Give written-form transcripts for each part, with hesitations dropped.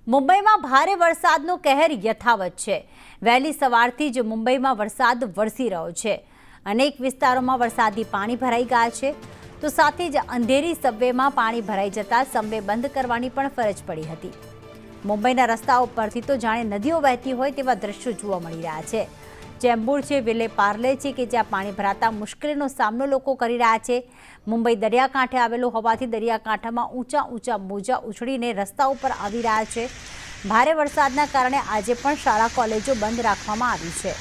મુંબઈમાં ભારે વરસાદનો કહેર યથાવત છે। વહેલી સવારથી જ મુંબઈમાં વરસાદ વરસી રહ્યો છે। અનેક વિસ્તારોમાં વરસાદી પાણી ભરાઈ ગયા છે, તો સાથે જ અંધેરી સબવેમાં પાણી ભરાઈ જતા સબવે બંધ કરવાની પણ ફરજ પડી હતી। મુંબઈના રસ્તાઓ પરથી તો જાણે નદીઓ વહેતી હોય તેવા દ્રશ્યો જોવા મળી રહ્યા છે। ચેમ્બુર છે, વિલે પાર્લે છે કે જ્યાં પાણી ભરાતા મુશ્કેલીનો સામનો લોકો કરી રહ્યા છે। મુંબઈ દરિયાકાંઠે આવેલું હોવાથી દરિયાકાંઠામાં ઊંચા મોજા ઉછળીને રસ્તા ઉપર આવી રહ્યા છે। ભારે વરસાદના કારણે આજે પણ શાળા કોલેજો બંધ રાખવામાં આવી છે।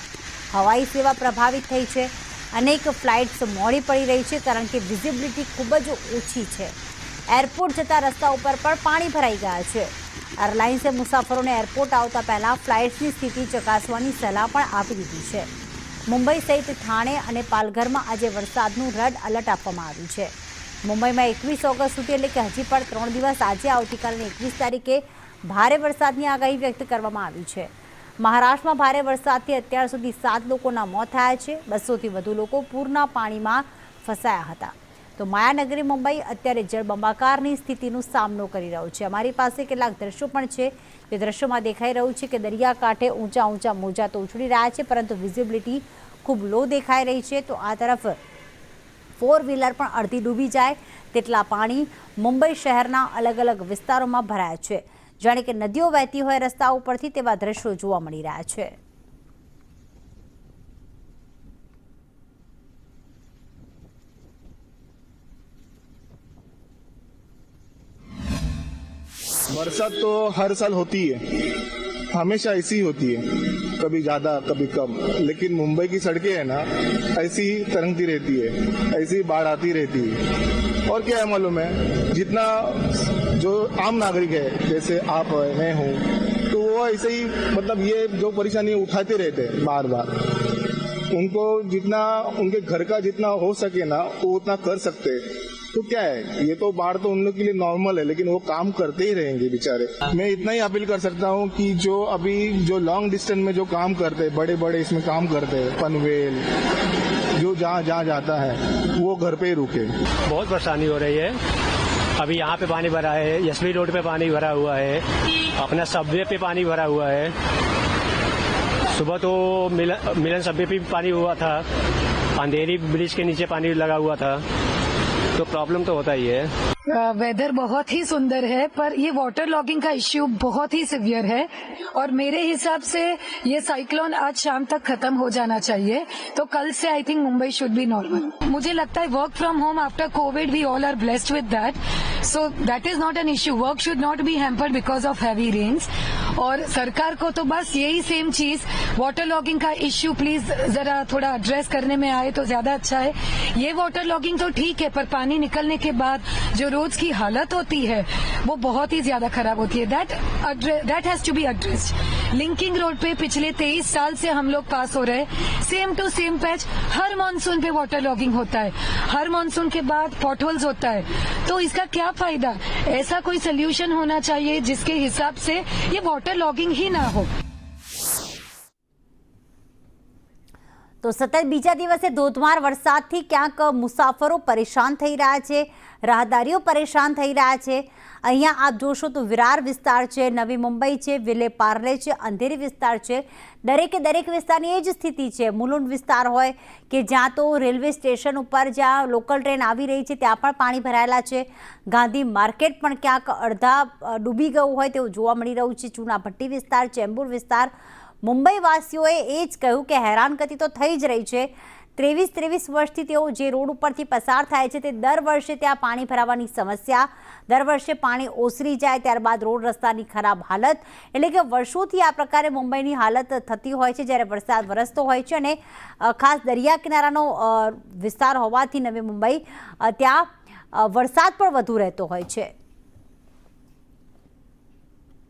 હવાઈ સેવા પ્રભાવિત થઈ છે। અનેક ફ્લાઇટ્સ મોડી પડી રહી છે કારણ કે વિઝિબિલિટી ખૂબ જ ઓછી છે। એરપોર્ટ જતા રસ્તા ઉપર પણ પાણી ભરાઈ ગયા છે। એરલાઇન્સે મુસાફરોને એરપોર્ટ આવતા પહેલા ફ્લાઇટ્સની સ્થિતિ ચકાસવાની સલાહ પણ આપી દીધી છે। મુંબઈ સહિત થાણે અને પાલઘરમાં આજે વરસાદનું રેડ એલર્ટ આપવામાં આવ્યું છે। મુંબઈમાં 21 ઓગસ્ટ સુધી એટલે કે હજી પણ 3 દિવસ આજે આવતીકાલે 21 તારીખે ભારે વરસાદની આગાહી વ્યક્ત કરવામાં આવી છે। મહારાષ્ટ્રમાં ભારે વરસાદથી અત્યાર સુધી 7 લોકોના મોત થયા છે। 200થી વધુ લોકો પૂરના પાણીમાં ફસાયા હતા। તો માયાનગરી મુંબઈ અત્યારે જળબંબાકારની સ્થિતિનો સામનો કરી રહ્યો છે। અમારી પાસે કેટલાક દ્રશ્યો પણ છે। તે દ્રશ્યોમાં દેખાઈ રહ્યું છે કે દરિયાકાંઠે ઊંચા મોજા તો ઉછળી રહ્યા છે, પરંતુ વિઝિબિલિટી ખૂબ લો દેખાઈ રહી છે। તો આ તરફ 4 વ્હીલર પણ અડધી ડૂબી જાય તેટલા પાણી મુંબઈ શહેરના અલગ વિસ્તારોમાં ભરાયા છે। જાણે કે નદીઓ વહેતી હોય રસ્તા ઉપરથી તેવા દ્રશ્યો જોવા મળી રહ્યા છે। बरसात तो हर साल होती है, हमेशा ऐसी ही होती है, कभी ज्यादा कभी कम। लेकिन मुंबई की सड़कें है ना ऐसी ही तरंगती रहती है, ऐसी ही बाढ़ आती रहती है। और क्या है मालूम है, जितना जो आम नागरिक है जैसे आप है मैं हूँ, तो वो ऐसे ही मतलब ये जो परेशानी उठाते रहते हैं बार बार। उनको जितना उनके घर का जितना हो सके ना वो उतना कर सकते हैं। तो क्या है, ये तो बाढ़ तो उन लोग के लिए नॉर्मल है, लेकिन वो काम करते ही रहेंगे बेचारे। मैं इतना ही अपील कर सकता हूँ कि जो अभी जो लॉन्ग डिस्टेंस में जो काम करते हैं, बड़े इसमें काम करते हैं, पनवेल जो जहाँ जाता है वो घर पे ही रुके। बहुत परेशानी हो रही है। अभी यहाँ पे पानी भरा है, यशवी रोड पे पानी भरा हुआ है, अपना सबवे पे पानी भरा हुआ है। सुबह तो मिलन सबवे पे पानी हुआ था, अंधेरी ब्रिज के नीचे पानी लगा हुआ था, तो प्रॉब्लम तो होता ही है। वेदर बहुत ही सुंदर है, पर ये वाटर लॉगिंग का इश्यू बहुत ही सिवियर है और मेरे हिसाब से ये साइक्लोन आज शाम तक खत्म हो जाना चाहिए। तो कल से I think Mumbai should be normal. मुझे लगता है work from home after covid we all are blessed with that, so that is not an issue. Work should not be hampered because of heavy rains. और सरकार को तो बस यही same चीज, वाटर लॉगिंग का इश्यू प्लीज जरा थोड़ा एड्रेस करने में आए तो ज्यादा अच्छा है। ये वाटर लॉगिंग तो ठीक है, पर पानी निकलने के बाद जो रोड्स की हालत होती है वो बहुत ही ज्यादा खराब होती है। That has to be addressed. Linking road पे पिछले 23 साल से हम लोग पास हो रहे हैं, सेम टू सेम पैच। हर मानसून पे वाटर लॉगिंग होता है, हर मानसून के बाद पॉटहोल्स होता है, तो इसका क्या फायदा। ऐसा कोई सोल्यूशन होना चाहिए जिसके हिसाब से ये वाटर लॉगिंग ही ना हो। તો સતત બીજા દિવસે ધોધમાર વરસાદથી ક્યાંક મુસાફરો પરેશાન થઈ રહ્યા છે, રાહદારીઓ પરેશાન થઈ રહ્યા છે। અહીંયા આપ જોશો તો વિરાર વિસ્તાર છે, નવી મુંબઈ છે, વિલે પાર્લે છે, અંધેરી વિસ્તાર છે, દરેક વિસ્તારની એ જ સ્થિતિ છે। મુલુંડ વિસ્તાર હોય કે જ્યાં તો રેલવે સ્ટેશન ઉપર જ્યાં લોકલ ટ્રેન આવી રહી છે ત્યાં પણ પાણી ભરાયેલા છે। ગાંધી માર્કેટ પણ ક્યાંક અડધા ડૂબી ગયું હોય તેવું જોવા મળી રહ્યું છે। ચૂનાભટ્ટી વિસ્તાર, ચેમ્બુર વિસ્તાર, મુંબઈવાસીઓએ એ જ કહ્યું કે હેરાનગતિ તો થઈ જ રહી છે। 23 વર્ષથી તેઓ જે રોડ ઉપરથી પસાર થાય છે તે દર વર્ષે ત્યાં પાણી ભરાવાની સમસ્યા, દર વર્ષે પાણી ઓસરી જાય ત્યારબાદ રોડ રસ્તાની ખરાબ હાલત, એટલે કે વર્ષોથી આ પ્રકારે મુંબઈની હાલત થતી હોય છે જ્યારે વરસાદ વરસતો હોય છે। અને ખાસ દરિયા કિનારાનો વિસ્તાર હોવાથી નવી મુંબઈ ત્યાં વરસાદ પણ વધુ રહેતો હોય છે।